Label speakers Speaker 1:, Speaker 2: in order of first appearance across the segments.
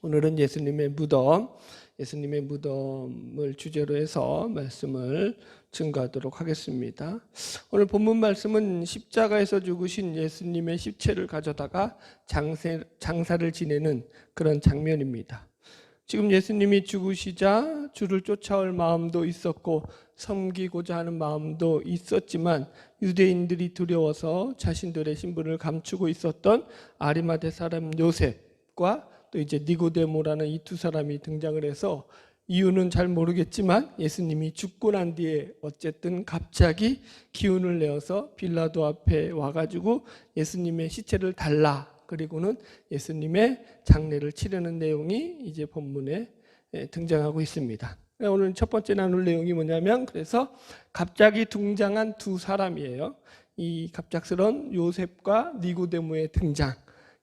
Speaker 1: 오늘은 예수님의 무덤을 주제로 해서 말씀을 증거하도록 하겠습니다. 오늘 본문 말씀은 십자가에서 죽으신 예수님의 시체를 가져다가 장사를 지내는 그런 장면입니다. 지금 예수님이 죽으시자 주를 쫓아올 마음도 있었고 섬기고자 하는 마음도 있었지만 유대인들이 두려워서 자신들의 신분을 감추고 있었던 아리마대 사람 요셉과 또 이제 니고데모라는 이 두 사람이 등장을 해서 이유는 잘 모르겠지만 예수님이 죽고 난 뒤에 어쨌든 갑자기 기운을 내어서 빌라도 앞에 와가지고 예수님의 시체를 달라, 그리고는 예수님의 장례를 치르는 내용이 이제 본문에 등장하고 있습니다. 오늘 첫 번째 나눌 내용이 뭐냐면, 그래서 갑자기 등장한 두 사람이에요. 이 갑작스러운 요셉과 니고데모의 등장.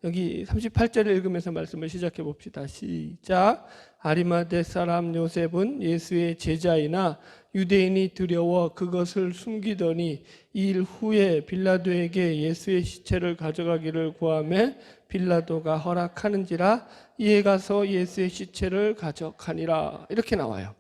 Speaker 1: 여기 38절을 읽으면서 말씀을 시작해 봅시다. 시작. 아리마대 사람 요셉은 예수의 제자이나 유대인이 두려워 그것을 숨기더니 일 후에 빌라도에게 예수의 시체를 가져가기를 구하매 빌라도가 허락하는지라 이에 가서 예수의 시체를 가져가니라. 이렇게 나와요.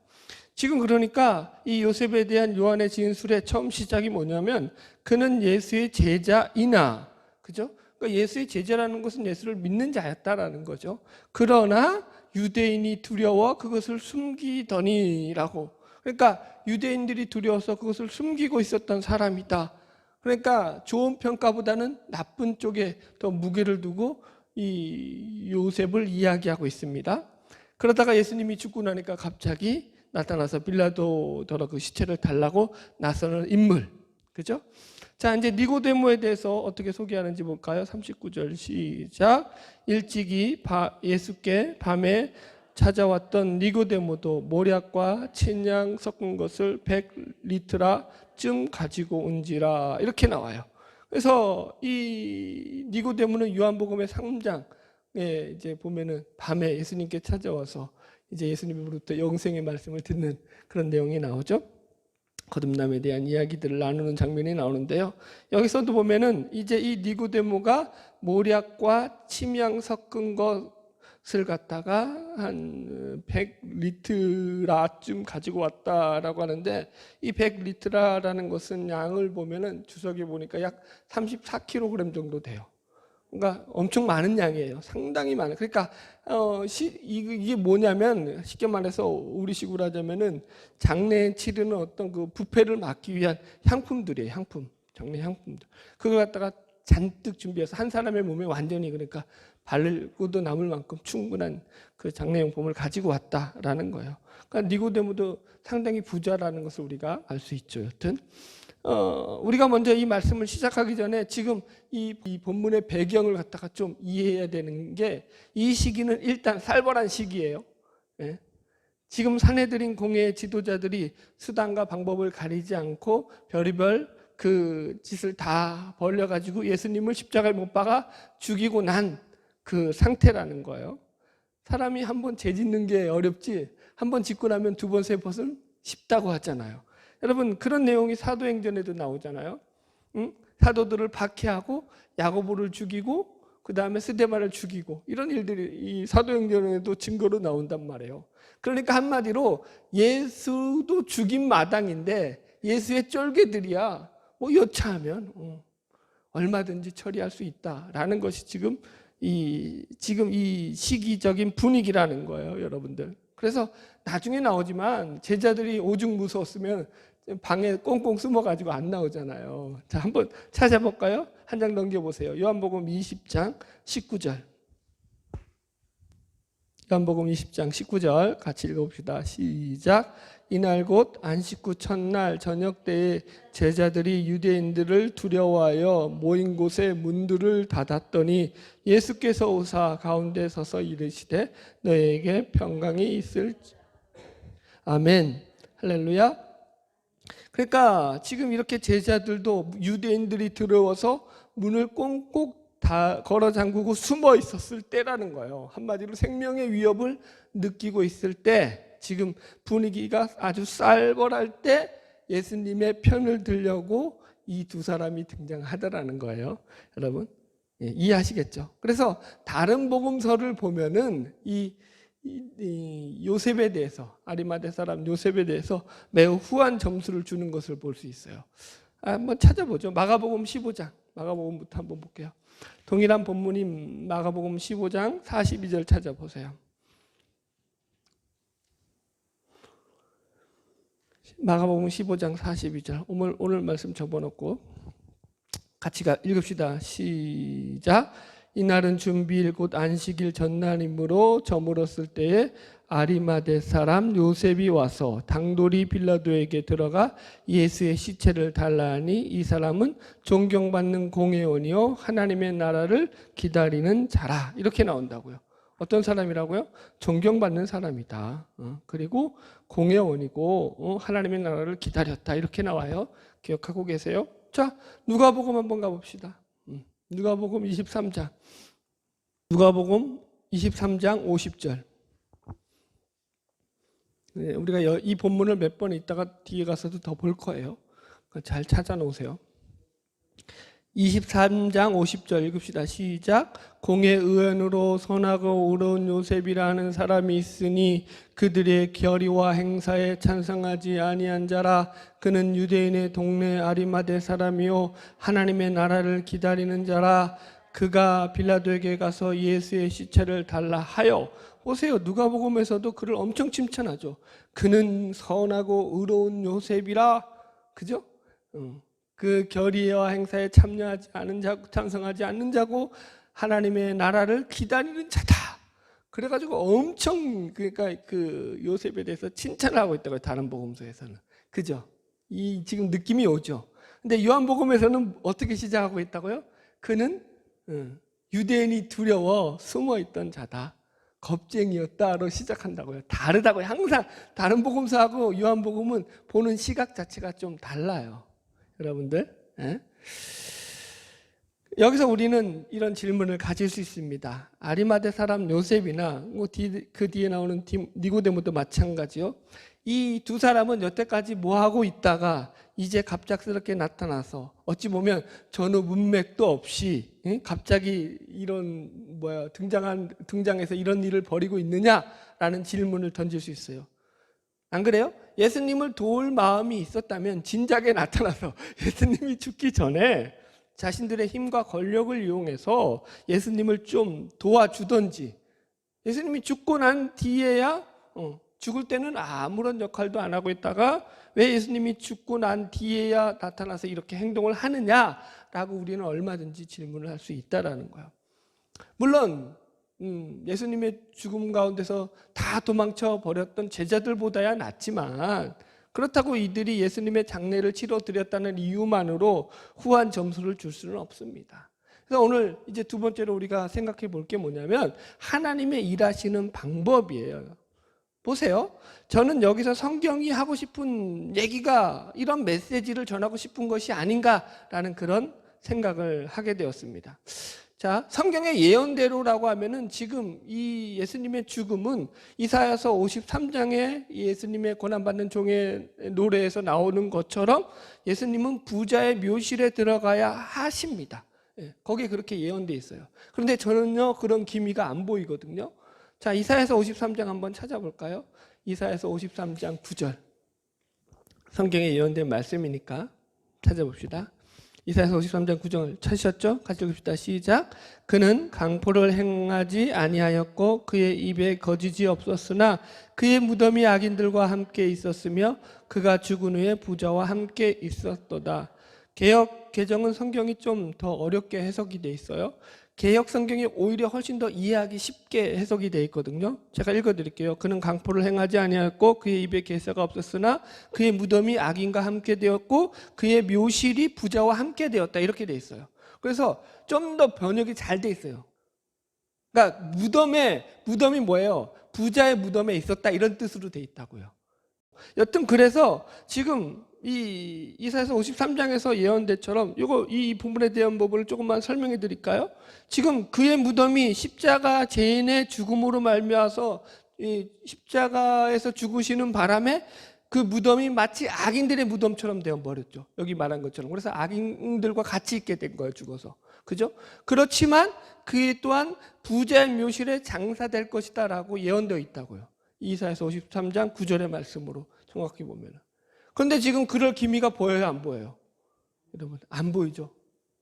Speaker 1: 지금 그러니까 이 요셉에 대한 요한의 진술의 처음 시작이 뭐냐면, 그는 예수의 제자이나, 그죠? 그러니까 예수의 제자라는 것은 예수를 믿는 자였다라는 거죠. 그러나 유대인이 두려워 그것을 숨기더니라고. 그러니까 유대인들이 두려워서 그것을 숨기고 있었던 사람이다. 그러니까 좋은 평가보다는 나쁜 쪽에 더 무게를 두고 이 요셉을 이야기하고 있습니다. 그러다가 예수님이 죽고 나니까 갑자기 나타나서 빌라도더러 그 시체를 달라고 나서는 인물, 그죠? 자, 이제 니고데모에 대해서 어떻게 소개하는지 볼까요? 39절 시작. 일찍이 예수께 밤에 찾아왔던 니고데모도 모략과 친양 섞은 것을 100리트라쯤 가지고 온지라. 이렇게 나와요. 그래서 이 니고데모는 요한복음의 3장에 이제 보면은 밤에 예수님께 찾아와서 이제 예수님으로부터 영생의 말씀을 듣는 그런 내용이 나오죠. 거듭남에 대한 이야기들을 나누는 장면이 나오는데요. 여기서도 보면은 이제 이 니고데모가 모략과 침향 섞은 것을 갖다가 한 100리트라쯤 가지고 왔다라고 하는데, 이 100리트라라는 것은 양을 보면은 주석에 보니까 약 34kg 정도 돼요. 그러니까 엄청 많은 양이에요. 상당히 많아요. 그러니까 이게 뭐냐면, 쉽게 말해서 우리식으로 하자면은 장례에 치르는 어떤 그 뷔페를 막기 위한 향품들이에요. 향품, 장례 향품들. 그걸 갖다가 잔뜩 준비해서 한 사람의 몸에 완전히, 그러니까 바르고도 남을 만큼 충분한 그 장례용품을 가지고 왔다라는 거예요. 그러니까 니고데모도 상당히 부자라는 것을 우리가 알 수 있죠. 여튼 우리가 먼저 이 말씀을 시작하기 전에 지금 이 본문의 배경을 갖다가 좀 이해해야 되는 게, 이 시기는 일단 살벌한 시기예요. 예? 지금 산헤드린 공회의 지도자들이 수단과 방법을 가리지 않고 별의별 그 짓을 다 벌려가지고 예수님을 십자가에 못 박아 죽이고 난 그 상태라는 거예요. 사람이 한 번 죄 짓는 게 어렵지 한 번 짓고 나면 두 번, 세 번은 쉽다고 하잖아요. 여러분, 그런 내용이 사도행전에도 나오잖아요. 사도들을 박해하고 야고보를 죽이고 그 다음에 스데반을 죽이고, 이런 일들이 이 사도행전에도 증거로 나온단 말이에요. 그러니까 한마디로 예수도 죽인 마당인데 예수의 쫄개들이야 뭐 여차하면 얼마든지 처리할 수 있다라는 것이 지금 이 시기적인 분위기라는 거예요, 여러분들. 그래서 나중에 나오지만 제자들이 오죽 무서웠으면 방에 꽁꽁 숨어가지고 안 나오잖아요. 자, 한번 찾아볼까요? 한 장 넘겨보세요. 요한복음 20장 19절. 요한복음 20장 19절 같이 읽어봅시다. 시작. 이날 곧 안식 후 첫날 저녁 때에 제자들이 유대인들을 두려워하여 모인 곳에 문들을 닫았더니 예수께서 오사 가운데 서서 이르시되 너에게 평강이 있을지. 아멘. 할렐루야. 그러니까 지금 이렇게 제자들도 유대인들이 들어와서 문을 꽁꽁 다 걸어 잠그고 숨어 있었을 때라는 거예요. 한마디로 생명의 위협을 느끼고 있을 때, 지금 분위기가 아주 쌀벌할 때 예수님의 편을 들려고 이 두 사람이 등장하더라는 거예요. 여러분, 이해하시겠죠? 그래서 다른 복음서를 보면은 이 요셉에 대해서, 아리마대 사람 요셉에 대해서 매우 후한 점수를 주는 것을 볼 수 있어요. 한번 찾아보죠. 마가복음 15장, 마가복음부터 한번 볼게요. 동일한 본문인 마가복음 15장 42절 찾아보세요. 마가복음 15장 42절. 오늘 말씀 접어놓고 같이 읽읍시다. 시작. 이날은 준비일 곧 안식일 전날이므로 저물었을 때에 아리마대 사람 요셉이 와서 당돌이 빌라도에게 들어가 예수의 시체를 달라 하니 이 사람은 존경받는 공회원이요 하나님의 나라를 기다리는 자라. 이렇게 나온다고요. 어떤 사람이라고요? 존경받는 사람이다. 그리고 공회원이고 하나님의 나라를 기다렸다. 이렇게 나와요. 기억하고 계세요? 자, 누가복음 한번 가봅시다. 누가복음 23장. 누가복음 23장 50절. 우리가 이 본문을 몇 번 있다가 뒤에 가서도 더 볼 거예요. 잘 찾아놓으세요. 23장 50절 읽읍시다. 시작. 공의 의원으로 선하고 의로운 요셉이라는 사람이 있으니 그들의 결의와 행사에 찬성하지 아니한 자라. 그는 유대인의 동네 아리마대 사람이요 하나님의 나라를 기다리는 자라. 그가 빌라도에게 가서 예수의 시체를 달라 하여. 보세요. 누가복음에서도 그를 엄청 칭찬하죠. 그는 선하고 의로운 요셉이라. 그죠? 그 결의와 행사에 참여하지 않은 자고 찬성하지 않는 자고 하나님의 나라를 기다리는 자다. 그래가지고 엄청 그러니까 그 요셉에 대해서 칭찬을 하고 있다고요. 다른 복음서에서는. 그죠? 이 지금 느낌이 오죠. 근데 요한복음에서는 어떻게 시작하고 있다고요? 그는 유대인이 두려워 숨어 있던 자다. 겁쟁이였다로 시작한다고요. 다르다고요. 항상 다른 복음서하고 요한복음은 보는 시각 자체가 좀 달라요. 여러분들, 여기서 우리는 이런 질문을 가질 수 있습니다. 아리마대 사람 요셉이나 그 뒤에 나오는 니고데모도 마찬가지요. 이 두 사람은 여태까지 뭐 하고 있다가 이제 갑작스럽게 나타나서 어찌 보면 전후 문맥도 없이 갑자기 이런 등장해서 이런 일을 벌이고 있느냐라는 질문을 던질 수 있어요. 안 그래요? 예수님을 도울 마음이 있었다면 진작에 나타나서 예수님이 죽기 전에 자신들의 힘과 권력을 이용해서 예수님을 좀 도와주던지, 예수님이 죽고 난 뒤에야 죽을 때는 아무런 역할도 안 하고 있다가 왜 예수님이 죽고 난 뒤에야 나타나서 이렇게 행동을 하느냐라고 우리는 얼마든지 질문을 할 수 있다라는 거예요. 물론 예수님의 죽음 가운데서 다 도망쳐 버렸던 제자들보다야 낫지만 그렇다고 이들이 예수님의 장례를 치러 드렸다는 이유만으로 후한 점수를 줄 수는 없습니다. 그래서 오늘 이제 두 번째로 우리가 생각해 볼 게 뭐냐면 하나님의 일하시는 방법이에요. 보세요. 저는 여기서 성경이 하고 싶은 얘기가 이런 메시지를 전하고 싶은 것이 아닌가라는 그런 생각을 하게 되었습니다. 자, 성경의 예언대로라고 하면은 지금 이 예수님의 죽음은 이사야서 53장에 예수님의 고난받는 종의 노래에서 나오는 것처럼 예수님은 부자의 묘실에 들어가야 하십니다. 거기에 그렇게 예언돼 있어요. 그런데 전혀 그런 기미가 안 보이거든요. 자, 이사야서 53장 한번 찾아볼까요? 이사야서 53장 9절. 성경에 예언된 말씀이니까 찾아봅시다. 이사야서 53장 9절 찾으셨죠? 같이 읽읍시다. 시작. 그는 강포를 행하지 아니하였고 그의 입에 거짓이 없었으나 그의 무덤이 악인들과 함께 있었으며 그가 죽은 후에 부자와 함께 있었도다. 개역 개정은 성경이 좀 더 어렵게 해석이 돼 있어요. 개역 성경이 오히려 훨씬 더 이해하기 쉽게 해석이 되어 있거든요. 제가 읽어드릴게요. 그는 강포를 행하지 아니하였고 그의 입에 괴사가 없었으나 그의 무덤이 악인과 함께 되었고 그의 묘실이 부자와 함께 되었다. 이렇게 되어 있어요. 그래서 좀 더 번역이 잘 돼 있어요. 그러니까 무덤이 뭐예요? 부자의 무덤에 있었다 이런 뜻으로 돼 있다고요. 여튼 그래서 지금 이 이사야서 53장에서 예언대처럼 이 부분에 대한 부분을 조금만 설명해 드릴까요? 지금 그의 무덤이 십자가 죄인의 죽음으로 말미암아서 이 십자가에서 죽으시는 바람에 그 무덤이 마치 악인들의 무덤처럼 되어 버렸죠. 여기 말한 것처럼. 그래서 악인들과 같이 있게 된 거예요, 죽어서. 그죠? 그렇지만 그에 또한 부자의 묘실에 장사될 것이다 라고 예언되어 있다고요. 이사야서 53장 9절의 말씀으로 정확히 보면. 그런데 지금 그럴 기미가 보여요, 안 보여요? 여러분, 안 보이죠?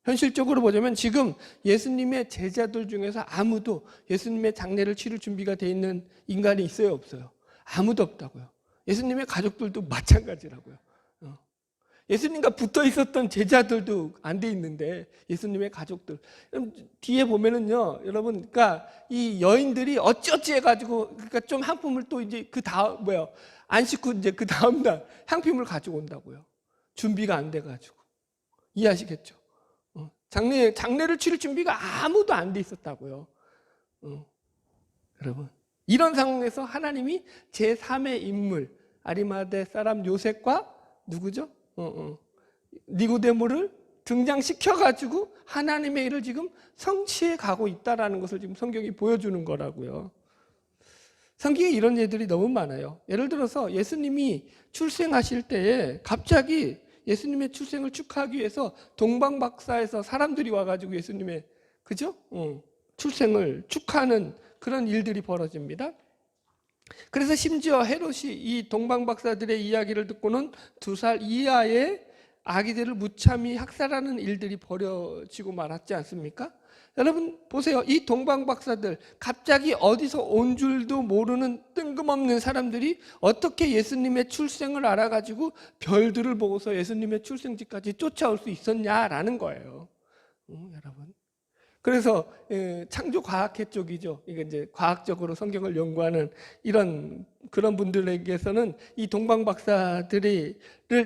Speaker 1: 현실적으로 보자면 지금 예수님의 제자들 중에서 아무도 예수님의 장례를 치를 준비가 돼 있는 인간이 있어요, 없어요? 아무도 없다고요. 예수님의 가족들도 마찬가지라고요. 예수님과 붙어 있었던 제자들도 안 돼 있는데 예수님의 가족들 뒤에 보면은요, 여러분, 그러니까 이 여인들이 어찌어찌 해가지고 그러니까 좀 향품을 또 이제 그 다음 안 씻고 이제 그 다음 날 향품을 가지고 온다고요. 준비가 안 돼가지고. 이해하시겠죠? 장례를 치를 준비가 아무도 안 돼 있었다고요. 여러분, 이런 상황에서 하나님이 제3의 인물 아리마대 사람 요셉과 누구죠? 니고데모를 등장시켜가지고 하나님의 일을 지금 성취해 가고 있다는 것을 지금 성경이 보여주는 거라고요. 성경에 이런 예들이 너무 많아요. 예를 들어서 예수님이 출생하실 때에 갑자기 예수님의 출생을 축하하기 위해서 동방박사에서 사람들이 와가지고 예수님의 그죠? 출생을 축하하는 그런 일들이 벌어집니다. 그래서 심지어 헤롯이 이 동방박사들의 이야기를 듣고는 2살 이하의 아기들을 무참히 학살하는 일들이 벌어지고 말았지 않습니까? 여러분 보세요. 이 동방박사들 갑자기 어디서 온 줄도 모르는 뜬금없는 사람들이 어떻게 예수님의 출생을 알아가지고 별들을 보고서 예수님의 출생지까지 쫓아올 수 있었냐라는 거예요. 여러분. 그래서 창조과학회 쪽이죠. 이게 이제 과학적으로 성경을 연구하는 그런 분들에게서는 이 동방박사들을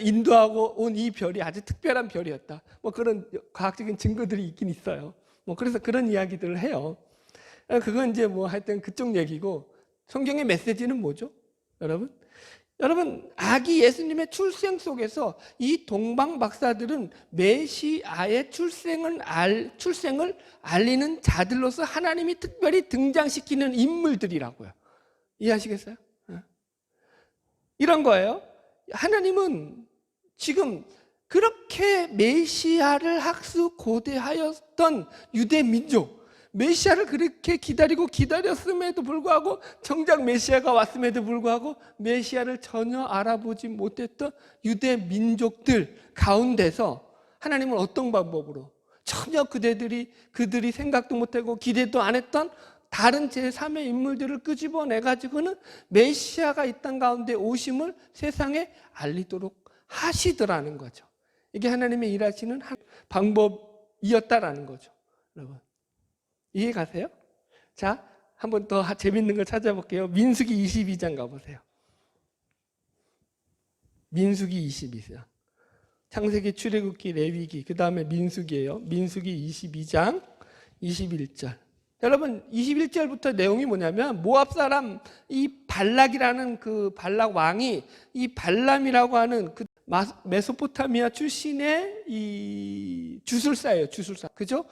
Speaker 1: 인도하고 온 이 별이 아주 특별한 별이었다. 뭐 그런 과학적인 증거들이 있긴 있어요. 뭐 그래서 그런 이야기들을 해요. 그건 이제 뭐 하여튼 그쪽 얘기고 성경의 메시지는 뭐죠? 여러분 아기 예수님의 출생 속에서 이 동방 박사들은 메시아의 출생을 알리는 자들로서 하나님이 특별히 등장시키는 인물들이라고요. 이해하시겠어요? 이런 거예요. 하나님은 지금 그렇게 메시아를 학수고대하였던 유대 민족, 메시아를 그렇게 기다렸음에도 불구하고 정작 메시아가 왔음에도 불구하고 메시아를 전혀 알아보지 못했던 유대 민족들 가운데서 하나님은 어떤 방법으로 전혀 그들이 생각도 못하고 기대도 안 했던 다른 제3의 인물들을 끄집어내가지고는 메시아가 이 땅 가운데 오심을 세상에 알리도록 하시더라는 거죠. 이게 하나님의 일하시는 방법이었다라는 거죠. 여러분 이해 가세요? 자, 한 번 더 재밌는 걸 찾아볼게요. 민수기 22장 가보세요. 민수기 22장. 창세기, 출애굽기, 레위기, 그 다음에 민수기예요. 민수기 22장 21절. 여러분 21절부터 내용이 뭐냐면 모압 사람 이 발락이라는 그 발락 왕이 이 발람이라고 하는 그 메소포타미아 출신의 이 주술사예요. 주술사. 그죠?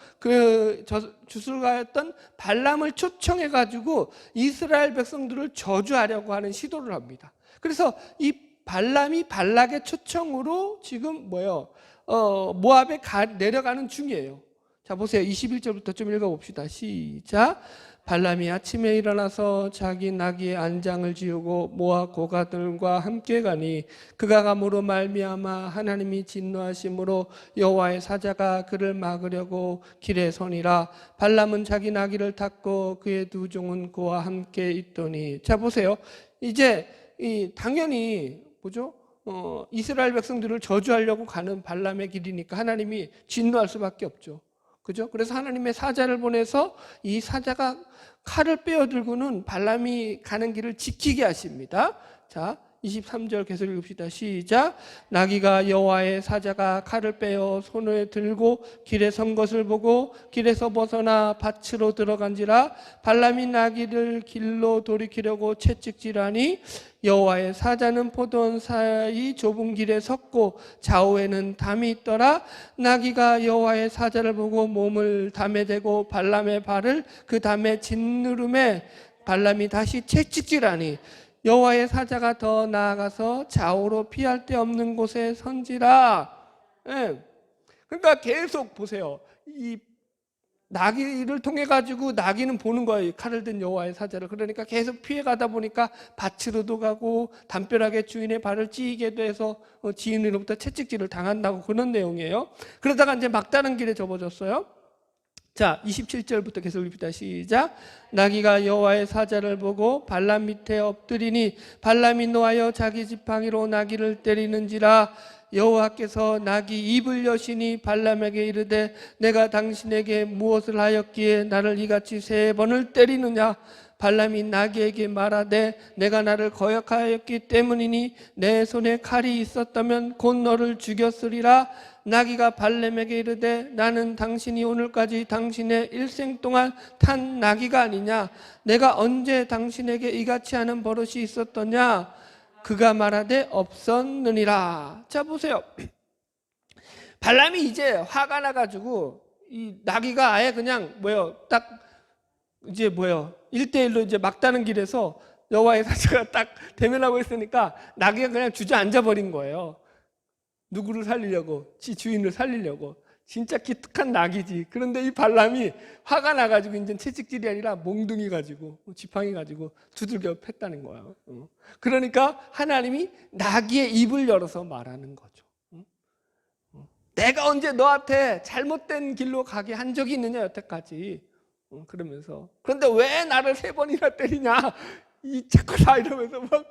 Speaker 1: 주술가였던 발람을 초청해 가지고 이스라엘 백성들을 저주하려고 하는 시도를 합니다. 그래서 이 발람이 발락의 초청으로 지금 모압에 내려가는 중이에요. 자, 보세요. 21절부터 좀 읽어봅시다. 시작. 발람이 아침에 일어나서 자기 나귀의 안장을 지우고 모압 고가들과 함께 가니 그가 감으로 말미암아 하나님이 진노하심으로 여호와의 사자가 그를 막으려고 길에 서니라. 발람은 자기 나귀를 탔고 그의 두 종은 그와 함께 있더니. 자, 보세요. 이제 당연히 뭐죠? 이스라엘 백성들을 저주하려고 가는 발람의 길이니까 하나님이 진노할 수밖에 없죠. 그죠? 그래서 하나님의 사자를 보내서 이 사자가 칼을 빼어들고는 발람이 가는 길을 지키게 하십니다. 자, 23절 계속 읽읍시다. 시작. 나귀가 여호와의 사자가 칼을 빼어 손에 들고 길에 선 것을 보고 길에서 벗어나 밭으로 들어간지라. 발람이 나귀를 길로 돌이키려고 채찍질하니 여호와의 사자는 포도원 사이 좁은 길에 섰고 좌우에는 담이 있더라. 나귀가 여호와의 사자를 보고 몸을 담에 대고 발람의 발을 그 담에 짓누름에 발람이 다시 채찍질하니 여호와의 사자가 더 나아가서 좌우로 피할 데 없는 곳에 선지라. 예. 그러니까 계속 보세요. 이 나귀를 통해 가지고 나귀는 보는 거예요. 칼을 든 여호와의 사자를. 그러니까 계속 피해 가다 보니까 밭으로도 가고 담벼락에 주인의 발을 찌게 돼서 지인으로부터 채찍질을 당한다고 그런 내용이에요. 그러다가 이제 막다른 길에 접어졌어요. 자, 27절부터 계속 읽읍시다. 시작. 나귀가 여호와의 사자를 보고 발람 밑에 엎드리니 발람이 노하여 자기 지팡이로 나귀를 때리는지라. 여호와께서 나귀 입을 여시니 발람에게 이르되 내가 당신에게 무엇을 하였기에 나를 이같이 3번을 때리느냐. 발람이 나귀에게 말하되 내가 나를 거역하였기 때문이니 내 손에 칼이 있었다면 곧 너를 죽였으리라. 나귀가 발람에게 이르되 나는 당신이 오늘까지 당신의 일생 동안 탄 나귀가 아니냐. 내가 언제 당신에게 이같이 하는 버릇이 있었더냐. 그가 말하되 없었느니라. 자, 보세요. 발람이 이제 화가 나가지고 이 나귀가 아예 그냥 딱 이제 1대1로 이제 막다른 길에서 여호와의 사자가 딱 대면하고 있으니까 나귀가 그냥 주저앉아 버린 거예요. 누구를 살리려고? 지 주인을 살리려고. 진짜 기특한 나귀지. 그런데 이 발람이 화가 나가지고 이제 채찍질이 아니라 몽둥이 가지고 지팡이 가지고 두들겨 팼다는 거예요. 그러니까 하나님이 나귀의 입을 열어서 말하는 거죠. 내가 언제 너한테 잘못된 길로 가게 한 적이 있느냐 여태까지. 그러면서 그런데 왜 나를 3번이나 때리냐. 이 자꾸다 이러면서 막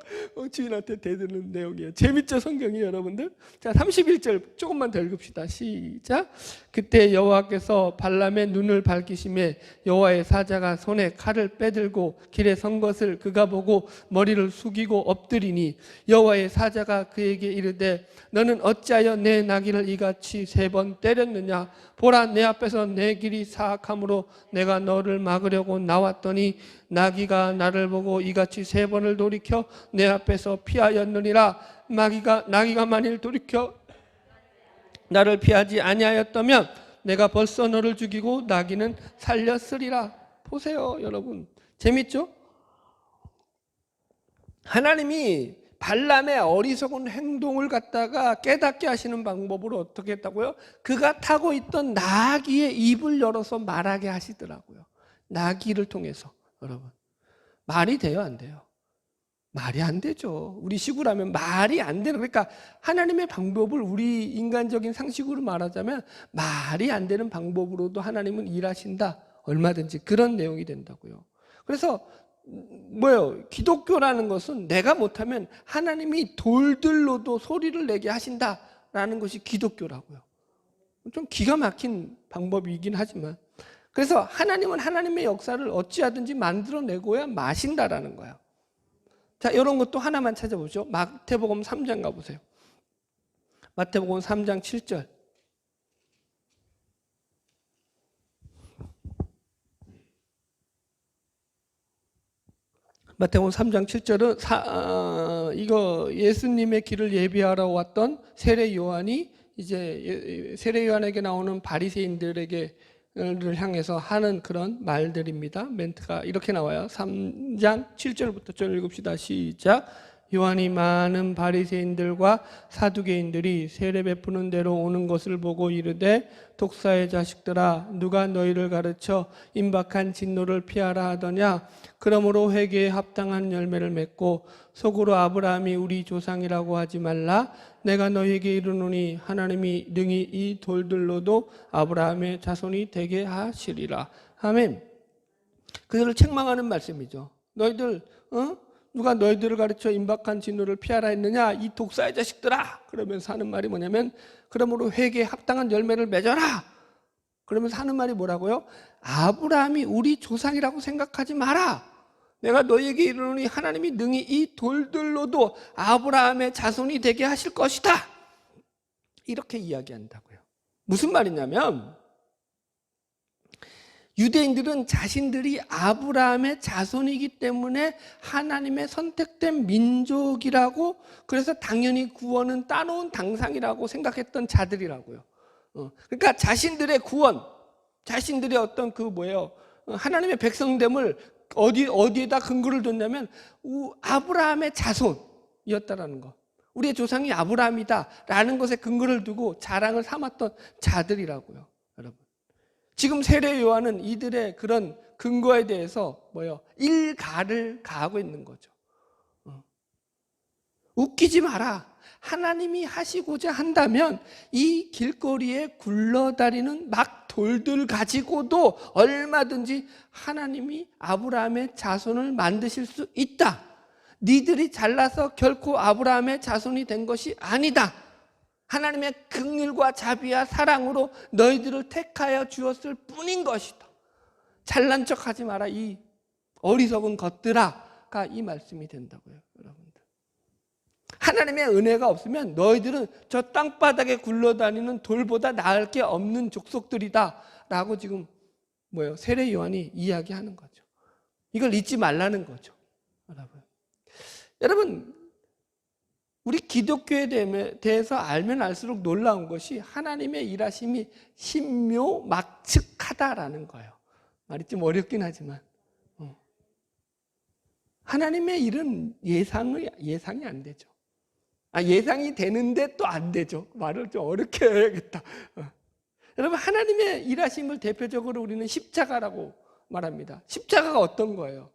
Speaker 1: 주인한테 대드는 내용이에요. 재밌죠, 성경이 여러분들? 자, 31절 조금만 더 읽읍시다. 시작. 그때 여호와께서 발람의 눈을 밝히심에 여호와의 사자가 손에 칼을 빼들고 길에 선 것을 그가 보고 머리를 숙이고 엎드리니 여호와의 사자가 그에게 이르되 너는 어찌하여 내 나귀를 이같이 3번 때렸느냐. 보라, 내 앞에서 내 길이 사악함으로 내가 너를 막으려고 나왔더니 나귀가 나를 보고 이같이 3번을 돌이켜 내 앞에서 피하였느니라. 나귀가 만일 돌이켜 나를 피하지 아니하였다면 내가 벌써 너를 죽이고 나귀는 살렸으리라. 보세요, 여러분. 재밌죠? 하나님이 발람의 어리석은 행동을 갖다가 깨닫게 하시는 방법으로 어떻게 했다고요? 그가 타고 있던 나귀의 입을 열어서 말하게 하시더라고요. 나귀를 통해서. 여러분, 말이 돼요, 안 돼요? 말이 안 되죠. 우리 식으로 하면 말이 안 되는, 그러니까 하나님의 방법을 우리 인간적인 상식으로 말하자면 말이 안 되는 방법으로도 하나님은 일하신다. 얼마든지 그런 내용이 된다고요. 그래서 기독교라는 것은 내가 못하면 하나님이 돌들로도 소리를 내게 하신다라는 것이 기독교라고요. 좀 기가 막힌 방법이긴 하지만, 그래서 하나님은 하나님의 역사를 어찌하든지 만들어내고야 마신다라는 거예요. 자, 이런 것도 하나만 찾아보죠. 마태복음 3장 가보세요. 마태복음 3장 7절. 마태복음 3장 7절은 이거 예수님의 길을 예비하러 왔던 세례 요한이 이제 세례 요한에게 나오는 바리새인들에게 를 향해서 하는 그런 말들입니다. 멘트가 이렇게 나와요. 3장 7절부터 좀 읽읍시다. 시작. 요한이 많은 바리새인들과 사두개인들이 세례 베푸는 대로 오는 것을 보고 이르되 독사의 자식들아, 누가 너희를 가르쳐 임박한 진노를 피하라 하더냐. 그러므로 회개에 합당한 열매를 맺고 속으로 아브라함이 우리 조상이라고 하지 말라. 내가 너희에게 이르노니 하나님이 능히 이 돌들로도 아브라함의 자손이 되게 하시리라. 아멘. 그들을 책망하는 말씀이죠. 너희들 누가 너희들을 가르쳐 임박한 진노를 피하라 했느냐, 이 독사의 자식들아. 그러면서 하는 말이 뭐냐면, 그러므로 회개에 합당한 열매를 맺어라. 그러면서 하는 말이 뭐라고요? 아브라함이 우리 조상이라고 생각하지 마라. 내가 너희에게 이르노니 하나님이 능히 이 돌들로도 아브라함의 자손이 되게 하실 것이다. 이렇게 이야기한다고요. 무슨 말이냐면, 유대인들은 자신들이 아브라함의 자손이기 때문에 하나님의 선택된 민족이라고, 그래서 당연히 구원은 따놓은 당상이라고 생각했던 자들이라고요. 그러니까 자신들의 구원, 자신들의 어떤 하나님의 백성됨을 어디에다 근거를 뒀냐면 아브라함의 자손이었다라는 거. 우리의 조상이 아브라함이다라는 것에 근거를 두고 자랑을 삼았던 자들이라고요, 여러분. 지금 세례 요한은 이들의 그런 근거에 대해서 일가를 가하고 있는 거죠. 웃기지 마라. 하나님이 하시고자 한다면 이 길거리에 굴러다니는 막 돌들 가지고도 얼마든지 하나님이 아브라함의 자손을 만드실 수 있다. 니들이 잘나서 결코 아브라함의 자손이 된 것이 아니다. 하나님의 긍휼과 자비와 사랑으로 너희들을 택하여 주었을 뿐인 것이다. 잘난 척하지 마라 이 어리석은 것들아가 이 말씀이 된다고요, 여러분들. 하나님의 은혜가 없으면 너희들은 저 땅바닥에 굴러다니는 돌보다 나을 게 없는 족속들이다 라고 지금 세례 요한이 이야기하는 거죠. 이걸 잊지 말라는 거죠, 여러분. 우리 기독교에 대해서 알면 알수록 놀라운 것이 하나님의 일하심이 신묘막측하다라는 거예요. 말이 좀 어렵긴 하지만 하나님의 일은 예상이 안 되죠. 예상이 되는데 또 안 되죠. 말을 좀 어렵게 해야겠다. 여러분, 하나님의 일하심을 대표적으로 우리는 십자가라고 말합니다. 십자가가 어떤 거예요?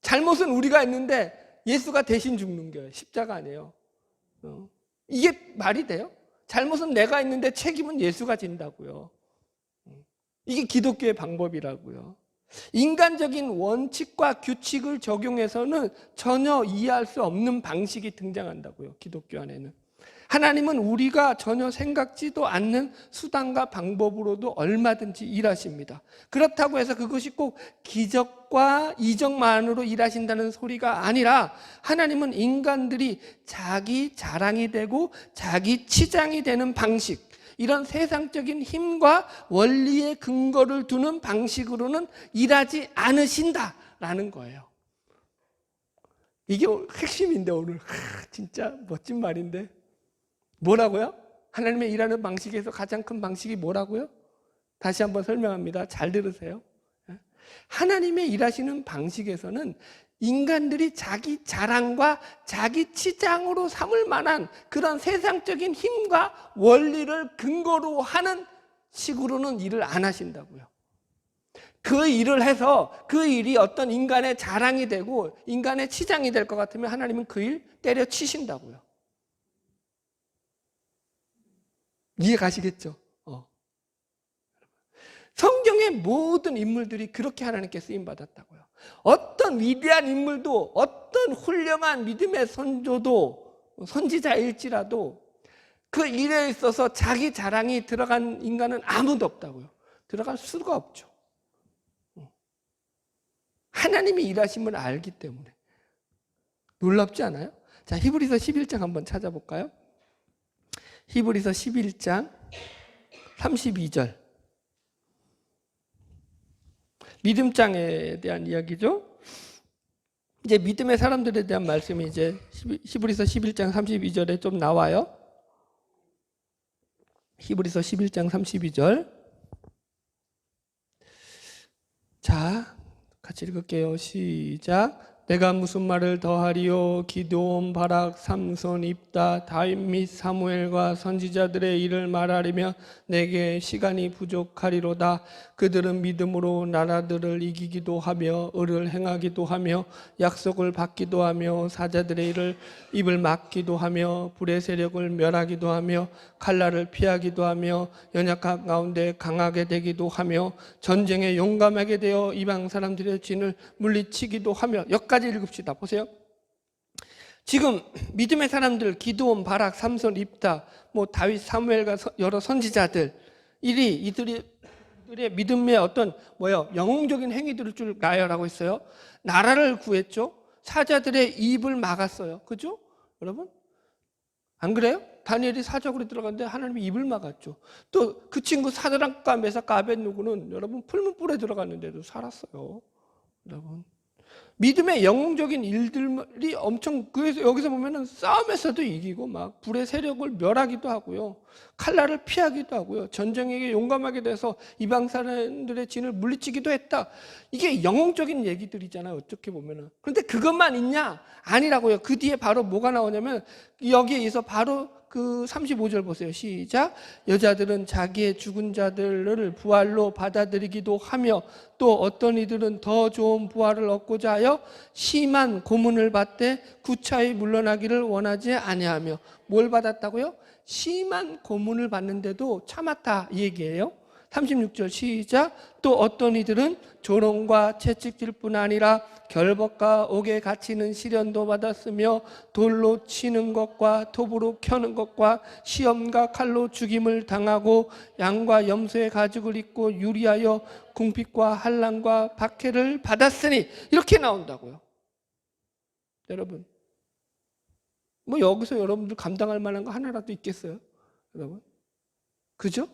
Speaker 1: 잘못은 우리가 했는데 예수가 대신 죽는 거예요. 십자가 아니에요. 이게 말이 돼요? 잘못은 내가 했는데 책임은 예수가 진다고요. 이게 기독교의 방법이라고요. 인간적인 원칙과 규칙을 적용해서는 전혀 이해할 수 없는 방식이 등장한다고요, 기독교 안에는. 하나님은 우리가 전혀 생각지도 않는 수단과 방법으로도 얼마든지 일하십니다. 그렇다고 해서 그것이 꼭 기적과 이적만으로 일하신다는 소리가 아니라 하나님은 인간들이 자기 자랑이 되고 자기 치장이 되는 방식, 이런 세상적인 힘과 원리의 근거를 두는 방식으로는 일하지 않으신다라는 거예요. 이게 핵심인데 오늘 진짜 멋진 말인데 뭐라고요? 하나님의 일하는 방식에서 가장 큰 방식이 뭐라고요? 다시 한번 설명합니다. 잘 들으세요. 하나님의 일하시는 방식에서는 인간들이 자기 자랑과 자기 치장으로 삼을 만한 그런 세상적인 힘과 원리를 근거로 하는 식으로는 일을 안 하신다고요. 그 일을 해서 그 일이 어떤 인간의 자랑이 되고 인간의 치장이 될 것 같으면 하나님은 그 일 때려치신다고요. 이해 가시겠죠? 성경의 모든 인물들이 그렇게 하나님께 쓰임받았다고요. 어떤 위대한 인물도, 어떤 훌륭한 믿음의 선지자일지라도 그 일에 있어서 자기 자랑이 들어간 인간은 아무도 없다고요. 들어갈 수가 없죠. 하나님이 일하심을 알기 때문에. 놀랍지 않아요? 자, 히브리서 11장 한번 찾아볼까요? 히브리서 11장 32절. 믿음장에 대한 이야기죠. 이제 믿음의 사람들에 대한 말씀이 이제 히브리서 11장 32절에 좀 나와요. 히브리서 11장 32절. 자, 같이 읽을게요. 시작. 내가 무슨 말을 더하리요? 기드온, 바락, 삼손, 입다, 다윗 및 사무엘과 선지자들의 일을 말하리며 내게 시간이 부족하리로다. 그들은 믿음으로 나라들을 이기기도 하며 을을 행하기도 하며 약속을 받기도 하며 사자들의 입을 막기도 하며 불의 세력을 멸하기도 하며 칼날을 피하기도 하며 연약한 가운데 강하게 되기도 하며 전쟁에 용감하게 되어 이방 사람들의 진을 물리치기도 하며. 여기까지 읽읍시다. 보세요. 지금 믿음의 사람들, 기드온, 바락, 삼손, 입다, 다윗, 사무엘과 여러 선지자들, 이들의 믿음의 어떤 영웅적인 행위들을 쭉 나열하고 있어요. 나라를 구했죠. 사자들의 입을 막았어요. 그죠? 여러분? 안 그래요? 다니엘이 사적으로 들어갔는데 하나님이 입을 막았죠. 또 그 친구 사드락과 메삭과 아벳느고는 여러분 풀문불에 들어갔는데도 살았어요. 여러분, 믿음의 영웅적인 일들이 엄청, 그래서 여기서 보면은 싸움에서도 이기고 막 불의 세력을 멸하기도 하고요, 칼날을 피하기도 하고요, 전쟁에게 용감하게 돼서 이방 사람들의 진을 물리치기도 했다. 이게 영웅적인 얘기들이잖아요, 어떻게 보면은. 그런데 그것만 있냐? 아니라고요. 그 뒤에 바로 뭐가 나오냐면 여기에서 바로 그 35절 보세요. 시작. 여자들은 자기의 죽은 자들을 부활로 받아들이기도 하며 또 어떤 이들은 더 좋은 부활을 얻고자 하여 심한 고문을 받되 구차히 물러나기를 원하지 아니하며. 뭘 받았다고요? 심한 고문을 받는데도 참았다 이 얘기예요. 36절 시작. 또 어떤 이들은 조롱과 채찍질 뿐 아니라 결박과 옥에 갇히는 시련도 받았으며 돌로 치는 것과 톱으로 켜는 것과 시험과 칼로 죽임을 당하고 양과 염소의 가죽을 입고 유리하여 궁핍과 환난과 박해를 받았으니. 이렇게 나온다고요. 여러분, 뭐 여기서 여러분들 감당할 만한 거 하나라도 있겠어요? 여러분, 그죠?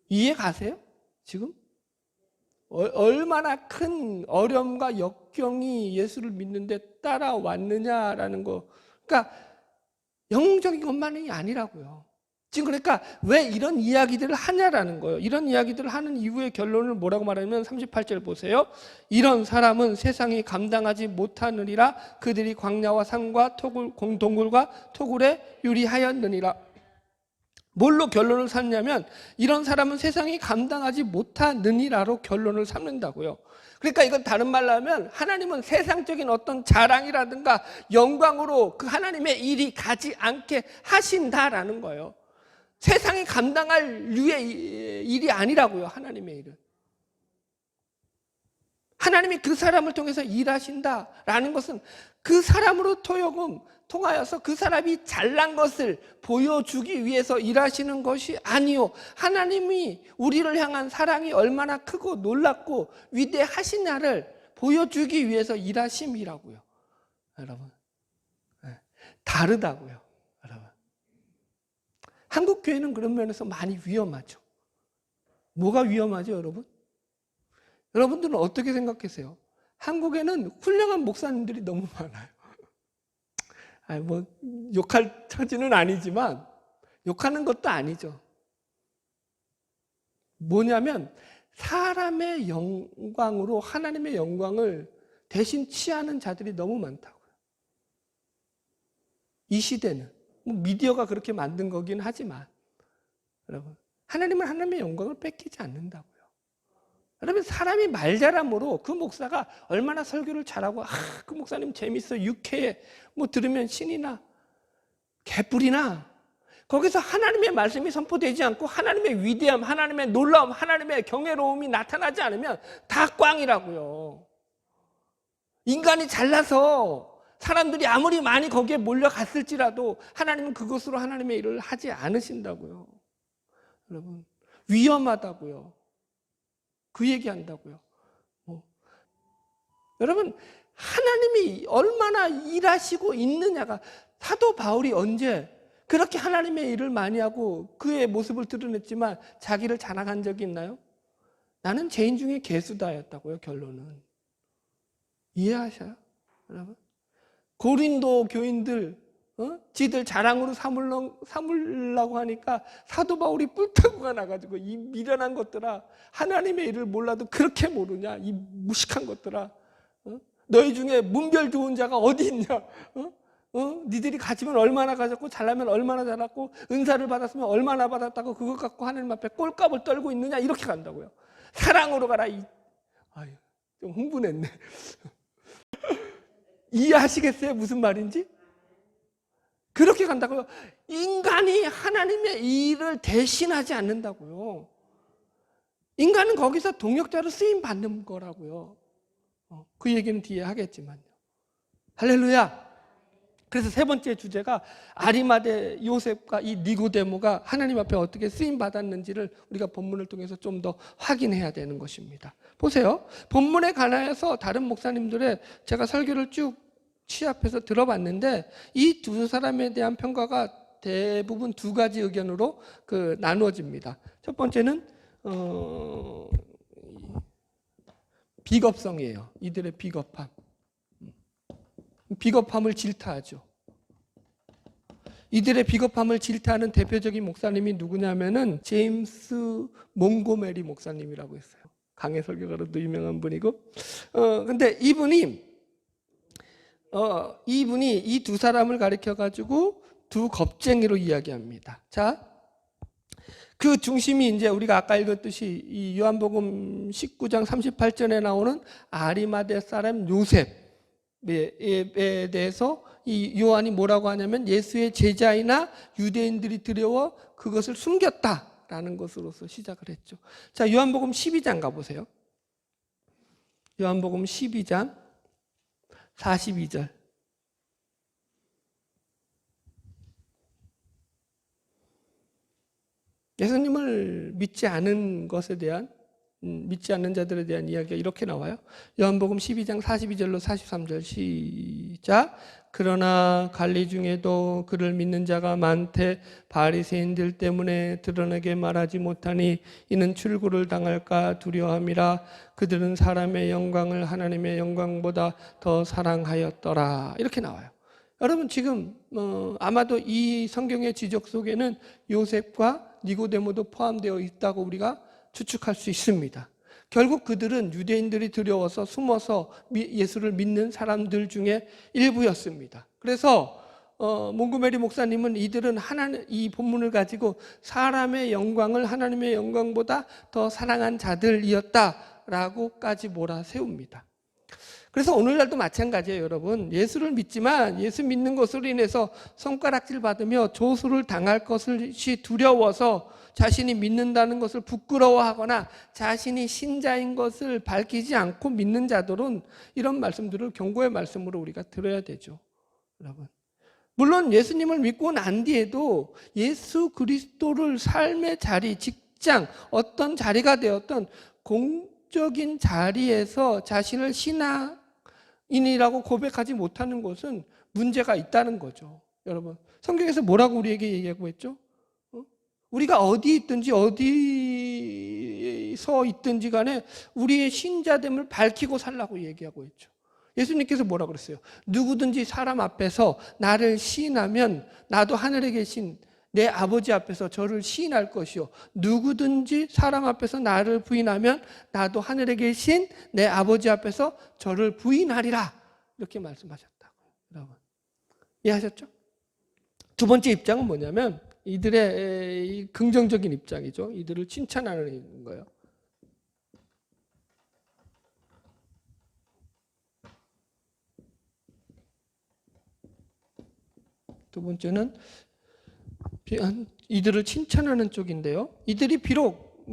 Speaker 1: 이해 가세요? 지금? 얼마나 큰 어려움과 역경이 예수를 믿는데 따라왔느냐라는 거. 그러니까 영적인 것만이 아니라고요. 지금 그러니까 왜 이런 이야기들을 하냐라는 거예요. 이런 이야기들을 하는 이후의 결론을 뭐라고 말하면 38절 보세요. 이런 사람은 세상이 감당하지 못하느니라. 그들이 광야와 산과 동굴과 토굴에 유리하였느니라. 뭘로 결론을 삼냐면 이런 사람은 세상이 감당하지 못하느니라로 결론을 삼는다고요. 그러니까 이건 다른 말로 하면 하나님은 세상적인 어떤 자랑이라든가 영광으로 그 하나님의 일이 가지 않게 하신다라는 거예요. 세상이 감당할 류의 일이 아니라고요. 하나님의 일은. 하나님이 그 사람을 통해서 일하신다라는 것은 그 사람으로 통하여서 그 사람이 잘난 것을 보여주기 위해서 일하시는 것이 아니요, 하나님이 우리를 향한 사랑이 얼마나 크고 놀랍고 위대하시냐를 보여주기 위해서 일하심이라고요. 여러분, 다르다고요. 여러분, 한국 교회는 그런 면에서 많이 위험하죠. 뭐가 위험하죠, 여러분? 여러분들은 어떻게 생각하세요? 한국에는 훌륭한 목사님들이 너무 많아요. 뭐 욕할 처지는 아니지만 욕하는 것도 아니죠. 뭐냐면 사람의 영광으로 하나님의 영광을 대신 취하는 자들이 너무 많다고요. 이 시대는 미디어가 그렇게 만든 거긴 하지만 여러분, 하나님은 하나님의 영광을 뺏기지 않는다고요. 여러분, 사람이 말 잘함으로 그 목사가 얼마나 설교를 잘하고 그 목사님 재밌어 유쾌해 뭐 들으면 신이나 개뿔이나 거기서 하나님의 말씀이 선포되지 않고 하나님의 위대함, 하나님의 놀라움, 하나님의 경외로움이 나타나지 않으면 다 꽝이라고요. 인간이 잘나서 사람들이 아무리 많이 거기에 몰려갔을지라도 하나님은 그것으로 하나님의 일을 하지 않으신다고요. 여러분, 위험하다고요. 그 얘기한다고요. 여러분, 하나님이 얼마나 일하시고 있느냐가, 사도 바울이 언제 그렇게 하나님의 일을 많이 하고 그의 모습을 드러냈지만 자기를 자랑한 적이 있나요? 나는 죄인 중에 괴수다였다고요. 결론은. 이해하셔요? 여러분, 고린도 교인들 지들 자랑으로 삼으려고 하니까 사도 바울이 뿔타구가 나가지고 이 미련한 것들아, 하나님의 일을 몰라도 그렇게 모르냐, 이 무식한 것들아, 너희 중에 문별 좋은 자가 어디 있냐, 니들이 가지면 얼마나 가졌고 잘나면 얼마나 잘났고 은사를 받았으면 얼마나 받았다고 그것 갖고 하나님 앞에 꼴값을 떨고 있느냐, 이렇게 간다고요. 사랑으로 가라. 아유, 좀 흥분했네. 이해하시겠어요? 무슨 말인지? 그렇게 간다고요. 인간이 하나님의 일을 대신하지 않는다고요. 인간은 거기서 동역자로 쓰임 받는 거라고요. 그 얘기는 뒤에 하겠지만요. 할렐루야. 그래서 세 번째 주제가 아리마대 요셉과 이 니고데모가 하나님 앞에 어떻게 쓰임 받았는지를 우리가 본문을 통해서 좀 더 확인해야 되는 것입니다. 보세요. 본문에 관하여서 다른 목사님들의 제가 설교를 쭉 취합해서 들어봤는데 이 두 사람에 대한 평가가 대부분 두 가지 의견으로 나누어집니다. 첫 번째는 비겁성이에요. 이들의 비겁함. 비겁함을 질타하죠. 이들의 비겁함을 질타하는 대표적인 목사님이 누구냐면은 제임스 몽고메리 목사님이라고 했어요. 강해 설교가로도 유명한 분이고, 근데 이분이 이 두 사람을 가리켜 가지고 두 겁쟁이로 이야기합니다. 자, 그 중심이 이제 우리가 아까 읽었듯이 이 요한복음 19장 38절에 나오는 아리마대 사람 요셉에 대해서 이 요한이 뭐라고 하냐면 예수의 제자이나 유대인들이 두려워 그것을 숨겼다라는 것으로서 시작을 했죠. 자, 요한복음 12장 가보세요. 요한복음 12장 42절. 예수님을 믿지 않은 것에 대한 믿지 않는 자들에 대한 이야기가 이렇게 나와요. 요한복음 12장 42절로 43절 시작. 그러나 관리 중에도 그를 믿는 자가 많되 바리새인들 때문에 드러내게 말하지 못하니 이는 출구를 당할까 두려워함이라. 그들은 사람의 영광을 하나님의 영광보다 더 사랑하였더라. 이렇게 나와요. 여러분 지금 아마도 이 성경의 지적 속에는 요셉과 니고데모도 포함되어 있다고 우리가 추측할 수 있습니다. 결국 그들은 유대인들이 두려워서 숨어서 예수를 믿는 사람들 중에 일부였습니다. 그래서 몽고메리 목사님은 이들은 이 본문을 가지고 사람의 영광을 하나님의 영광보다 더 사랑한 자들이었다라고까지 몰아세웁니다. 그래서 오늘날도 마찬가지예요, 여러분. 예수를 믿지만 예수 믿는 것으로 인해서 손가락질 받으며 조수를 당할 것이 두려워서 자신이 믿는다는 것을 부끄러워하거나 자신이 신자인 것을 밝히지 않고 믿는 자들은 이런 말씀들을 경고의 말씀으로 우리가 들어야 되죠, 여러분. 물론 예수님을 믿고 난 뒤에도 예수 그리스도를 삶의 자리, 직장, 어떤 자리가 되었던 공적인 자리에서 자신을 신앙인이라고 고백하지 못하는 것은 문제가 있다는 거죠, 여러분. 성경에서 뭐라고 우리에게 얘기하고 있죠? 우리가 어디 있든지 어디서 있든지 간에 우리의 신자됨을 밝히고 살라고 얘기하고 있죠. 예수님께서 뭐라고 그랬어요? 누구든지 사람 앞에서 나를 시인하면 나도 하늘에 계신 내 아버지 앞에서 저를 시인할 것이요. 누구든지 사람 앞에서 나를 부인하면 나도 하늘에 계신 내 아버지 앞에서 저를 부인하리라. 이렇게 말씀하셨다고요, 여러분. 이해하셨죠? 두 번째 입장은 뭐냐면 이들의 긍정적인 입장이죠. 이들을 칭찬하는 거예요. 두 번째는 이들을 칭찬하는 쪽인데요. 이들이 비록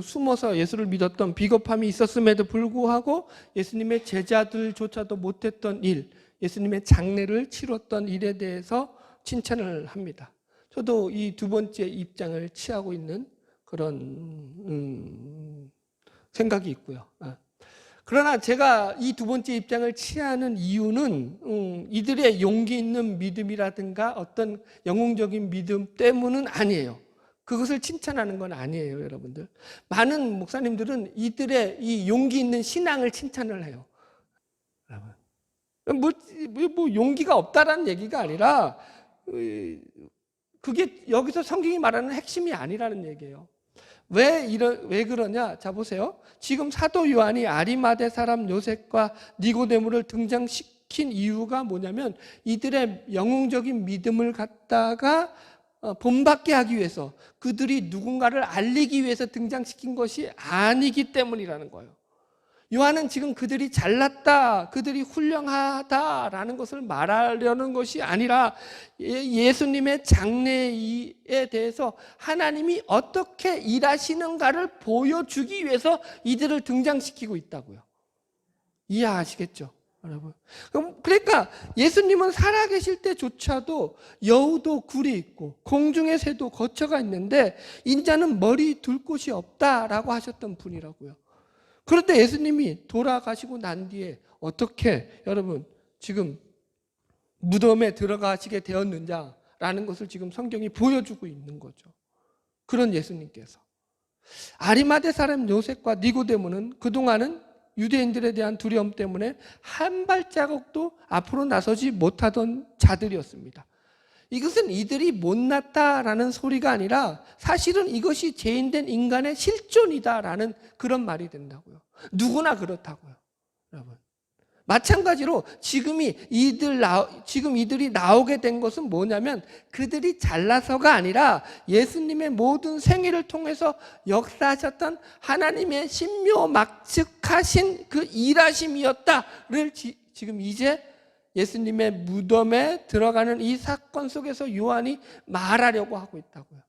Speaker 1: 숨어서 예수를 믿었던 비겁함이 있었음에도 불구하고 예수님의 제자들조차도 못했던 일, 예수님의 장례를 치렀던 일에 대해서 칭찬을 합니다. 저도 이 두 번째 입장을 취하고 있는 그런 생각이 있고요. 그러나 제가 이 두 번째 입장을 취하는 이유는 이들의 용기 있는 믿음이라든가 어떤 영웅적인 믿음 때문은 아니에요. 그것을 칭찬하는 건 아니에요, 여러분들. 많은 목사님들은 이들의 이 용기 있는 신앙을 칭찬을 해요. 뭐 용기가 없다라는 얘기가 아니라 그게 여기서 성경이 말하는 핵심이 아니라는 얘기예요. 왜 그러냐? 자, 보세요. 지금 사도 요한이 아리마대 사람 요셉과 니고데모를 등장시킨 이유가 뭐냐면 이들의 영웅적인 믿음을 갖다가 본받게 하기 위해서, 그들이 누군가를 알리기 위해서 등장시킨 것이 아니기 때문이라는 거예요. 요한은 지금 그들이 잘났다, 그들이 훌륭하다라는 것을 말하려는 것이 아니라 예수님의 장래에 대해서 하나님이 어떻게 일하시는가를 보여주기 위해서 이들을 등장시키고 있다고요. 이해하시겠죠, 여러분? 그러니까 예수님은 살아계실 때조차도 여우도 굴이 있고 공중의 새도 거처가 있는데 인자는 머리 둘 곳이 없다라고 하셨던 분이라고요. 그런데 예수님이 돌아가시고 난 뒤에 어떻게 여러분 지금 무덤에 들어가시게 되었느냐라는 것을 지금 성경이 보여주고 있는 거죠. 그런 예수님께서 아리마대 사람 요셉과 니고데모는 그동안은 유대인들에 대한 두려움 때문에 한 발자국도 앞으로 나서지 못하던 자들이었습니다. 이것은 이들이 못났다라는 소리가 아니라 사실은 이것이 죄인된 인간의 실존이다라는 그런 말이 된다고요. 누구나 그렇다고요, 여러분. 마찬가지로 지금 이들이 나오게 된 것은 뭐냐면 그들이 잘나서가 아니라 예수님의 모든 생애를 통해서 역사하셨던 하나님의 신묘막측하신 그 일하심이었다를 지금 이제 예수님의 무덤에 들어가는 이 사건 속에서 요한이 말하려고 하고 있다고요.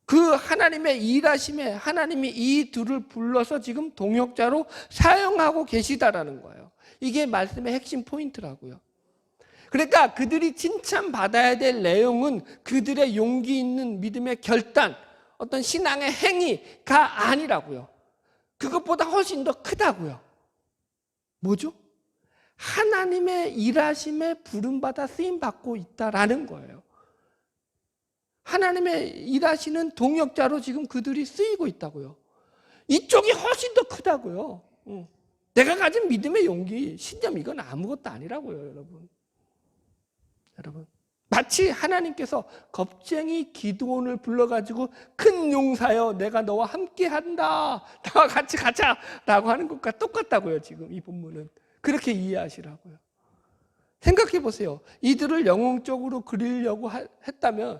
Speaker 1: 그 하나님의 일하심에 하나님이 이 둘을 불러서 지금 동역자로 사용하고 계시다라는 거예요. 이게 말씀의 핵심 포인트라고요. 그러니까 그들이 칭찬받아야 될 내용은 그들의 용기 있는 믿음의 결단, 어떤 신앙의 행위가 아니라고요. 그것보다 훨씬 더 크다고요. 뭐죠? 하나님의 일하심에 부름받아 쓰임받고 있다라는 거예요. 하나님의 일하시는 동역자로 지금 그들이 쓰이고 있다고요. 이쪽이 훨씬 더 크다고요. 내가 가진 믿음의 용기, 신념 이건 아무것도 아니라고요, 여러분. 마치 하나님께서 겁쟁이 기드온을 불러가지고 큰 용사여 내가 너와 함께 한다. 나와 같이 가자라고 하는 것과 똑같다고요, 지금 이 본문은. 그렇게 이해하시라고요. 생각해 보세요. 이들을 영웅적으로 그리려고 했다면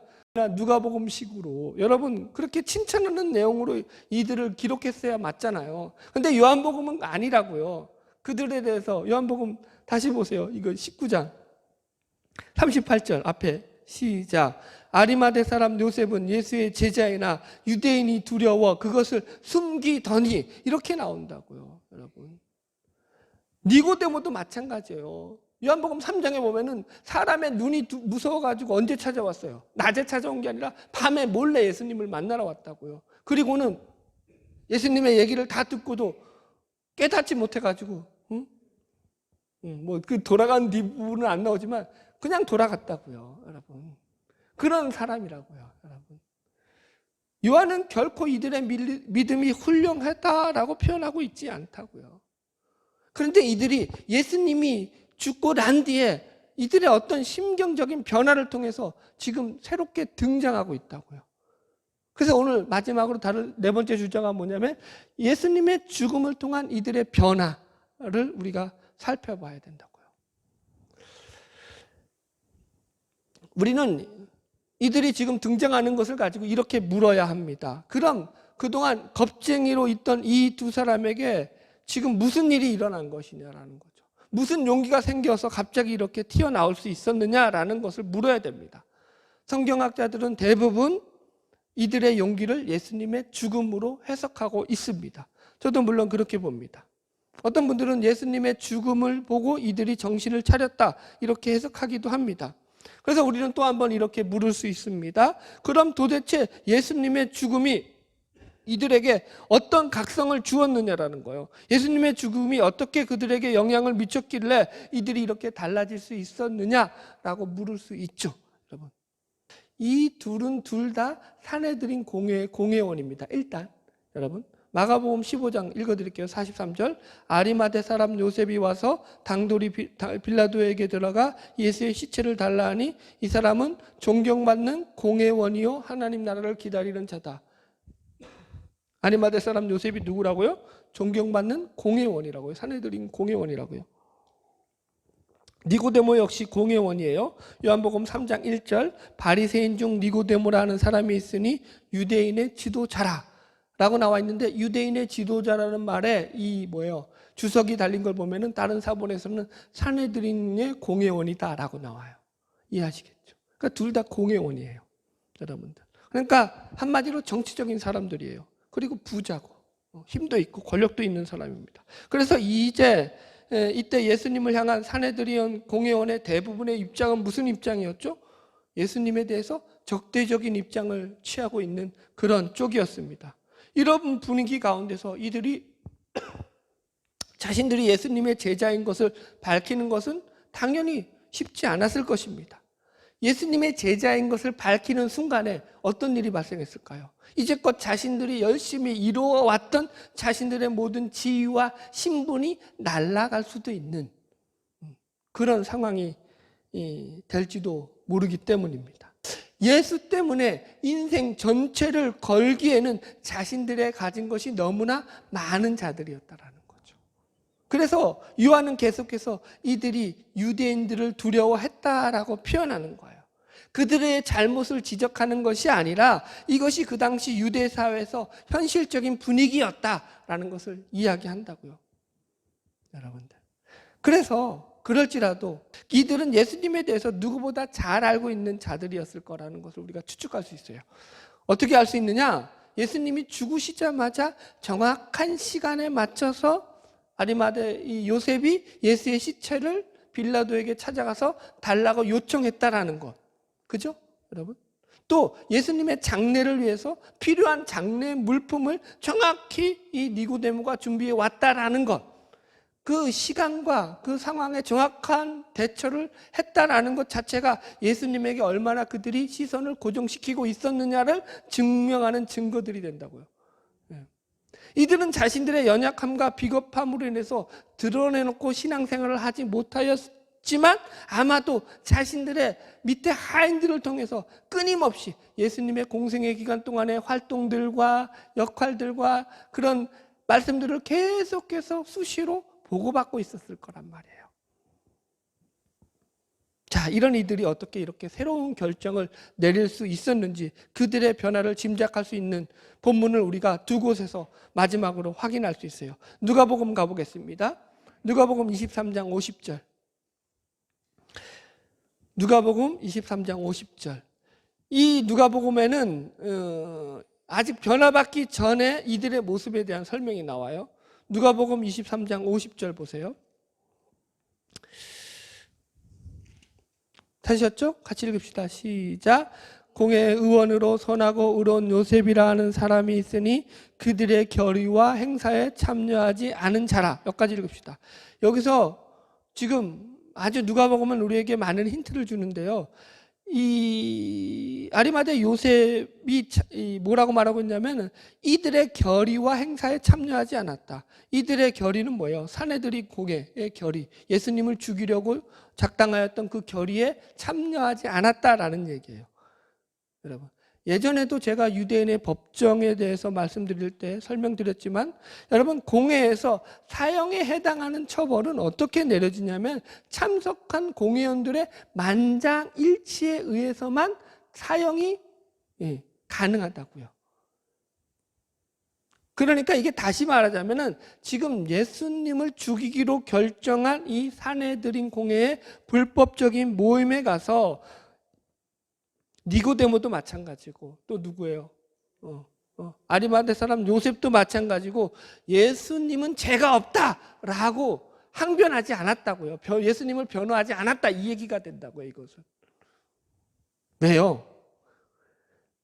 Speaker 1: 누가복음식으로 여러분 그렇게 칭찬하는 내용으로 이들을 기록했어야 맞잖아요. 근데 요한복음은 아니라고요. 그들에 대해서 요한복음 다시 보세요. 이거 19장 38절 앞에 시작. 아리마대 사람 요셉은 예수의 제자이나 유대인이 두려워 그것을 숨기더니 이렇게 나온다고요, 여러분. 니고데모도 마찬가지예요. 요한복음 3장에 보면은 사람의 눈이 무서워가지고 언제 찾아왔어요? 낮에 찾아온 게 아니라 밤에 몰래 예수님을 만나러 왔다고요. 그리고는 예수님의 얘기를 다 듣고도 깨닫지 못해가지고, 뭐 그 돌아간 뒷부분은 안 나오지만 그냥 돌아갔다고요, 여러분. 그런 사람이라고요, 여러분. 요한은 결코 이들의 믿음이 훌륭하다라고 표현하고 있지 않다고요. 그런데 이들이 예수님이 죽고 난 뒤에 이들의 어떤 심경적인 변화를 통해서 지금 새롭게 등장하고 있다고요. 그래서 오늘 마지막으로 다룰 네 번째 주제가 뭐냐면 예수님의 죽음을 통한 이들의 변화를 우리가 살펴봐야 된다고요. 우리는 이들이 지금 등장하는 것을 가지고 이렇게 물어야 합니다. 그럼 그동안 겁쟁이로 있던 이 두 사람에게 지금 무슨 일이 일어난 것이냐라는 거죠. 무슨 용기가 생겨서 갑자기 이렇게 튀어나올 수 있었느냐라는 것을 물어야 됩니다. 성경학자들은 대부분 이들의 용기를 예수님의 죽음으로 해석하고 있습니다. 저도 물론 그렇게 봅니다. 어떤 분들은 예수님의 죽음을 보고 이들이 정신을 차렸다 이렇게 해석하기도 합니다. 그래서 우리는 또 한 번 이렇게 물을 수 있습니다. 그럼 도대체 예수님의 죽음이 이들에게 어떤 각성을 주었느냐라는 거예요. 예수님의 죽음이 어떻게 그들에게 영향을 미쳤길래 이들이 이렇게 달라질 수 있었느냐라고 물을 수 있죠, 여러분. 이 둘은 둘 다 산헤드린 공회원입니다. 일단 여러분 마가복음 15장 읽어드릴게요. 43절. 아리마대 사람 요셉이 와서 당돌이 빌라도에게 들어가 예수의 시체를 달라 하니 이 사람은 존경받는 공회원이요 하나님 나라를 기다리는 자다. 아리마대 사람 요셉이 누구라고요? 존경받는 공회원이라고요. 산헤드린 공회원이라고요. 니고데모 역시 공회원이에요. 요한복음 3장 1절 바리새인 중 니고데모라는 사람이 있으니 유대인의 지도자라 라고 나와 있는데 유대인의 지도자라는 말에 이 뭐예요? 주석이 달린 걸 보면은 다른 사본에서는 산헤드린의 공회원이다 라고 나와요. 이해하시겠죠? 그러니까 둘 다 공회원이에요, 여러분들. 그러니까 한마디로 정치적인 사람들이에요. 그리고 부자고 힘도 있고 권력도 있는 사람입니다. 그래서 이제 이때 예수님을 향한 산헤드린 공회원의 대부분의 입장은 무슨 입장이었죠? 예수님에 대해서 적대적인 입장을 취하고 있는 그런 쪽이었습니다. 이런 분위기 가운데서 이들이 자신들이 예수님의 제자인 것을 밝히는 것은 당연히 쉽지 않았을 것입니다. 예수님의 제자인 것을 밝히는 순간에 어떤 일이 발생했을까요? 이제껏 자신들이 열심히 이루어왔던 자신들의 모든 지위와 신분이 날아갈 수도 있는 그런 상황이 될지도 모르기 때문입니다. 예수 때문에 인생 전체를 걸기에는 자신들의 가진 것이 너무나 많은 자들이었다라는 거죠. 그래서 요한은 계속해서 이들이 유대인들을 두려워했다라고 표현하는 거예요. 그들의 잘못을 지적하는 것이 아니라 이것이 그 당시 유대 사회에서 현실적인 분위기였다라는 것을 이야기한다고요. 여러분들. 그래서 그럴지라도 이들은 예수님에 대해서 누구보다 잘 알고 있는 자들이었을 거라는 것을 우리가 추측할 수 있어요. 어떻게 알 수 있느냐? 예수님이 죽으시자마자 정확한 시간에 맞춰서 아리마대 이 요셉이 예수의 시체를 빌라도에게 찾아가서 달라고 요청했다라는 것. 그죠? 여러분? 또 예수님의 장례를 위해서 필요한 장례 물품을 정확히 이 니고데모가 준비해 왔다라는 것. 그 시간과 그 상황에 정확한 대처를 했다라는 것 자체가 예수님에게 얼마나 그들이 시선을 고정시키고 있었느냐를 증명하는 증거들이 된다고요. 이들은 자신들의 연약함과 비겁함으로 인해서 드러내놓고 신앙생활을 하지 못하였지만 아마도 자신들의 밑에 하인들을 통해서 끊임없이 예수님의 공생의 기간 동안의 활동들과 역할들과 그런 말씀들을 계속해서 수시로 보고받고 있었을 거란 말이에요. 자, 이런 이들이 어떻게 이렇게 새로운 결정을 내릴 수 있었는지 그들의 변화를 짐작할 수 있는 본문을 우리가 두 곳에서 마지막으로 확인할 수 있어요. 누가복음 가보겠습니다. 누가복음 23장 50절. 누가복음 23장 50절. 이 누가복음에는 아직 변화받기 전에 이들의 모습에 대한 설명이 나와요. 누가복음 23장 50절 보세요. 찾으셨죠? 같이 읽읍시다. 시작. 공의 의원으로 선하고 의로운 요셉이라 하는 사람이 있으니 그들의 결의와 행사에 참여하지 않은 자라. 여기까지 읽읍시다. 여기서 지금 아주 누가복음은 우리에게 많은 힌트를 주는데요. 이 아리마대 요셉이 뭐라고 말하고 있냐면 이들의 결의와 행사에 참여하지 않았다. 이들의 결의는 뭐예요? 사내들이 공회의 결의, 예수님을 죽이려고 작당하였던 그 결의에 참여하지 않았다라는 얘기예요. 여러분, 예전에도 제가 유대인의 법정에 대해서 말씀드릴 때 설명드렸지만 여러분, 공회에서 사형에 해당하는 처벌은 어떻게 내려지냐면 참석한 공회원들의 만장일치에 의해서만 사형이 가능하다고요. 그러니까 이게 다시 말하자면은 지금 예수님을 죽이기로 결정한 이 사내들인 공회의 불법적인 모임에 가서 니고데모도 마찬가지고 또 누구예요? 아리마대 사람 요셉도 마찬가지고 예수님은 죄가 없다라고 항변하지 않았다고요. 예수님을 변호하지 않았다 이 얘기가 된다고요. 이것은 왜요?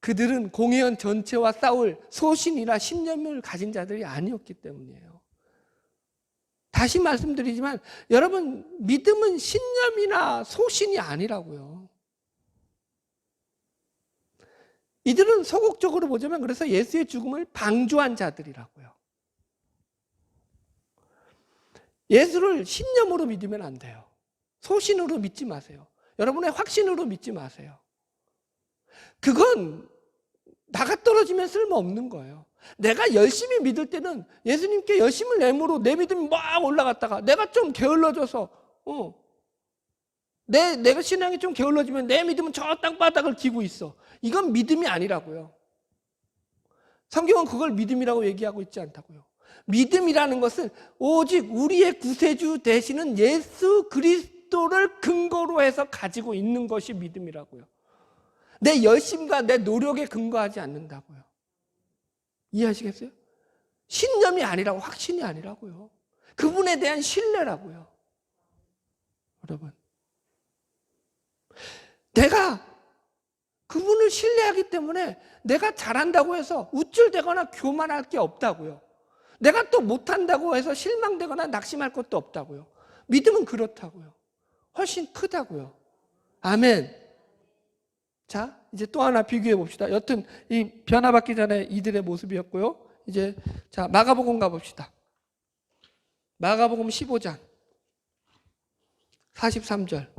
Speaker 1: 그들은 공회원 전체와 싸울 소신이나 신념을 가진 자들이 아니었기 때문이에요. 다시 말씀드리지만 여러분, 믿음은 신념이나 소신이 아니라고요. 이들은 소극적으로 보자면 그래서 예수의 죽음을 방조한 자들이라고요. 예수를 신념으로 믿으면 안 돼요. 소신으로 믿지 마세요. 여러분의 확신으로 믿지 마세요. 그건 나가 떨어지면 쓸모없는 거예요. 내가 열심히 믿을 때는 예수님께 열심을 내므로 내 믿음이 막 올라갔다가 내가 좀 게을러져서 내가 신앙이 좀 게을러지면 내 믿음은 저 땅바닥을 기고 있어. 이건 믿음이 아니라고요. 성경은 그걸 믿음이라고 얘기하고 있지 않다고요. 믿음이라는 것은 오직 우리의 구세주 되시는 예수 그리스도를 근거로 해서 가지고 있는 것이 믿음이라고요. 내 열심과 내 노력에 근거하지 않는다고요. 이해하시겠어요? 신념이 아니라고, 확신이 아니라고요. 그분에 대한 신뢰라고요. 여러분, 내가 그분을 신뢰하기 때문에 내가 잘한다고 해서 우쭐대거나 교만할 게 없다고요. 내가 또 못한다고 해서 실망되거나 낙심할 것도 없다고요. 믿음은 그렇다고요. 훨씬 크다고요. 아멘. 자, 이제 또 하나 비교해 봅시다. 여튼 이 변화받기 전에 이들의 모습이었고요. 이제 자, 마가복음 가봅시다. 마가복음 15장 43절.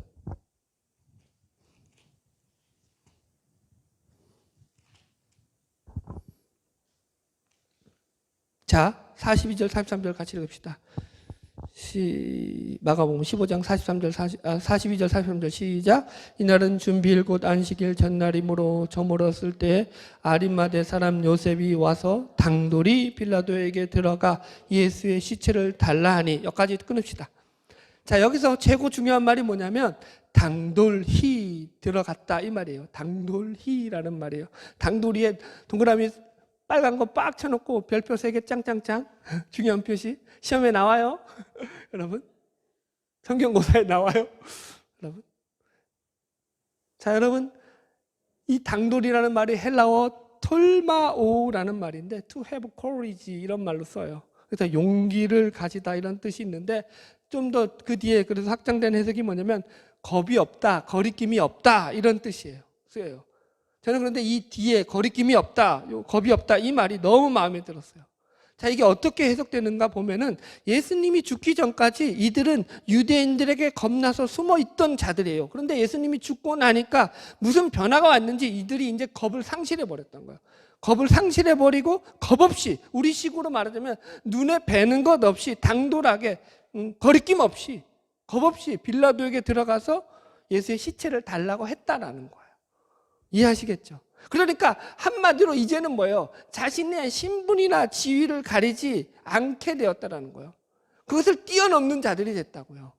Speaker 1: 자, 42절, 43절 같이 읽읍시다. 마가복음 15장 42절 43절 시작. 이날은 준비일 곧 안식일 전날이므로 저물었을 때 아리마대 사람 요셉이 와서 당돌이 빌라도에게 들어가 예수의 시체를 달라 하니. 여기까지 끊읍시다. 자, 여기서 최고 중요한 말이 뭐냐면 당돌히 들어갔다 이 말이에요. 당돌히라는 말이에요. 당돌이에 동그라미 빨간 거 빡 쳐놓고 별표 3개 짱짱짱 중요한 표시. 시험에 나와요. 여러분 성경고사에 나와요. 여러분 자, 여러분 이 당돌이라는 말이 헬라어 톨마오라는 말인데 to have courage 이런 말로 써요. 그래서 용기를 가지다 이런 뜻이 있는데 좀 더 그 뒤에 그래서 확장된 해석이 뭐냐면 겁이 없다, 거리낌이 없다 이런 뜻이에요. 쓰여요. 저는 그런데 이 뒤에 거리낌이 없다, 겁이 없다 이 말이 너무 마음에 들었어요. 자, 이게 어떻게 해석되는가 보면은 예수님이 죽기 전까지 이들은 유대인들에게 겁나서 숨어 있던 자들이에요. 그런데 예수님이 죽고 나니까 무슨 변화가 왔는지 이들이 이제 겁을 상실해 버렸던 거예요. 겁을 상실해 버리고 겁 없이, 우리식으로 말하자면 눈에 뵈는 것 없이 당돌하게 거리낌 없이 겁 없이 빌라도에게 들어가서 예수의 시체를 달라고 했다라는 거예요. 이해하시겠죠? 그러니까 한마디로 이제는 뭐예요? 자신의 신분이나 지위를 가리지 않게 되었다라는 거예요. 그것을 뛰어넘는 자들이 됐다고요.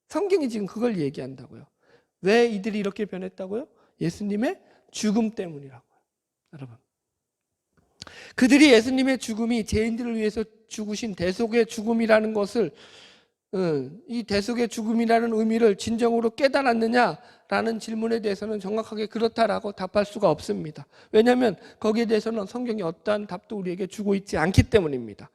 Speaker 1: 성경이 지금 그걸 얘기한다고요. 왜 이들이 이렇게 변했다고요? 예수님의 죽음 때문이라고요. 여러분, 그들이 예수님의 죽음이 죄인들을 위해서 죽으신 대속의 죽음이라는 것을, 이 대속의 죽음이라는 의미를 진정으로 깨달았느냐라는 질문에 대해서는 정확하게 그렇다라고 답할 수가 없습니다. 왜냐하면 거기에 대해서는 성경이 어떠한 답도 우리에게 주고 있지 않기 때문입니다.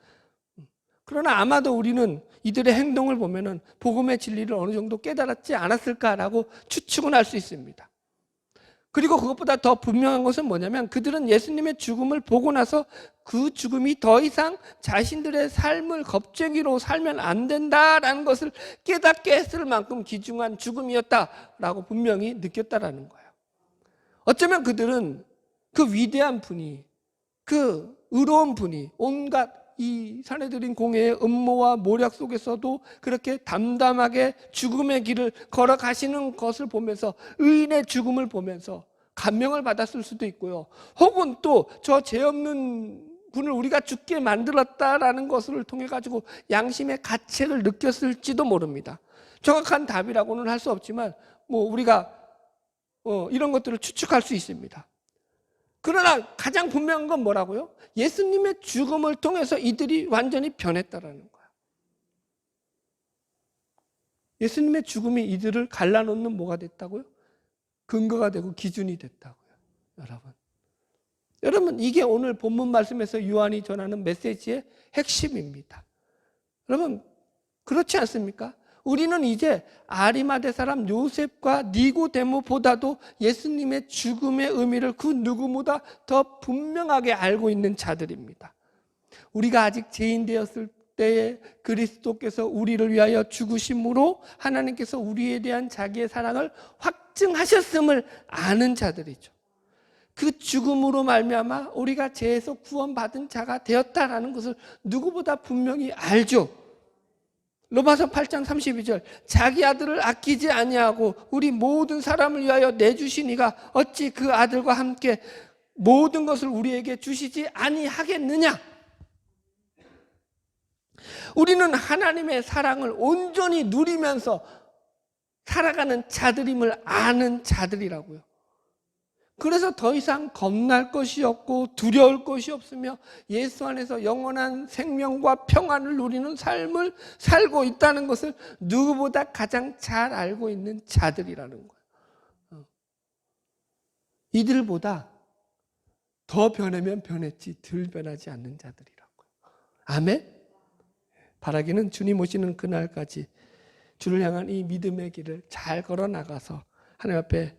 Speaker 1: 그러나 아마도 우리는 이들의 행동을 보면은 복음의 진리를 어느 정도 깨달았지 않았을까라고 추측은 할 수 있습니다. 그리고 그것보다 더 분명한 것은 뭐냐면 그들은 예수님의 죽음을 보고 나서 그 죽음이 더 이상 자신들의 삶을 겁쟁이로 살면 안 된다라는 것을 깨닫게 했을 만큼 귀중한 죽음이었다라고 분명히 느꼈다라는 거예요. 어쩌면 그들은 그 위대한 분이, 그 의로운 분이 온갖 이 사내들인 공회의 음모와 모략 속에서도 그렇게 담담하게 죽음의 길을 걸어가시는 것을 보면서, 의인의 죽음을 보면서 감명을 받았을 수도 있고요. 혹은 또 저 죄 없는 분을 우리가 죽게 만들었다라는 것을 통해 가지고 양심의 가책을 느꼈을지도 모릅니다. 정확한 답이라고는 할 수 없지만 뭐 우리가 이런 것들을 추측할 수 있습니다. 그러나 가장 분명한 건 뭐라고요? 예수님의 죽음을 통해서 이들이 완전히 변했다라는 거예요. 예수님의 죽음이 이들을 갈라놓는 뭐가 됐다고요? 근거가 되고 기준이 됐다고요. 여러분 이게 오늘 본문 말씀에서 요한이 전하는 메시지의 핵심입니다. 여러분 그렇지 않습니까? 우리는 이제 아리마대 사람 요셉과 니고데모보다도 예수님의 죽음의 의미를 그 누구보다 더 분명하게 알고 있는 자들입니다. 우리가 아직 죄인 되었을 때에 그리스도께서 우리를 위하여 죽으심으로 하나님께서 우리에 대한 자기의 사랑을 확증하셨음을 아는 자들이죠. 그 죽음으로 말미암아 우리가 죄에서 구원받은 자가 되었다라는 것을 누구보다 분명히 알죠. 로마서 8장 32절 자기 아들을 아끼지 아니하고 우리 모든 사람을 위하여 내주신 이가 어찌 그 아들과 함께 모든 것을 우리에게 주시지 아니하겠느냐. 우리는 하나님의 사랑을 온전히 누리면서 살아가는 자들임을 아는 자들이라고요. 그래서 더 이상 겁날 것이 없고 두려울 것이 없으며 예수 안에서 영원한 생명과 평안을 누리는 삶을 살고 있다는 것을 누구보다 가장 잘 알고 있는 자들이라는 거예요. 이들보다 더 변하면 변했지 덜 변하지 않는 자들이라고요. 아멘? 바라기는 주님 오시는 그날까지 주를 향한 이 믿음의 길을 잘 걸어 나가서 하나님 앞에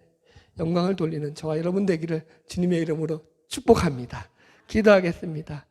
Speaker 1: 영광을 돌리는 저와 여러분 되기를 주님의 이름으로 축복합니다. 기도하겠습니다.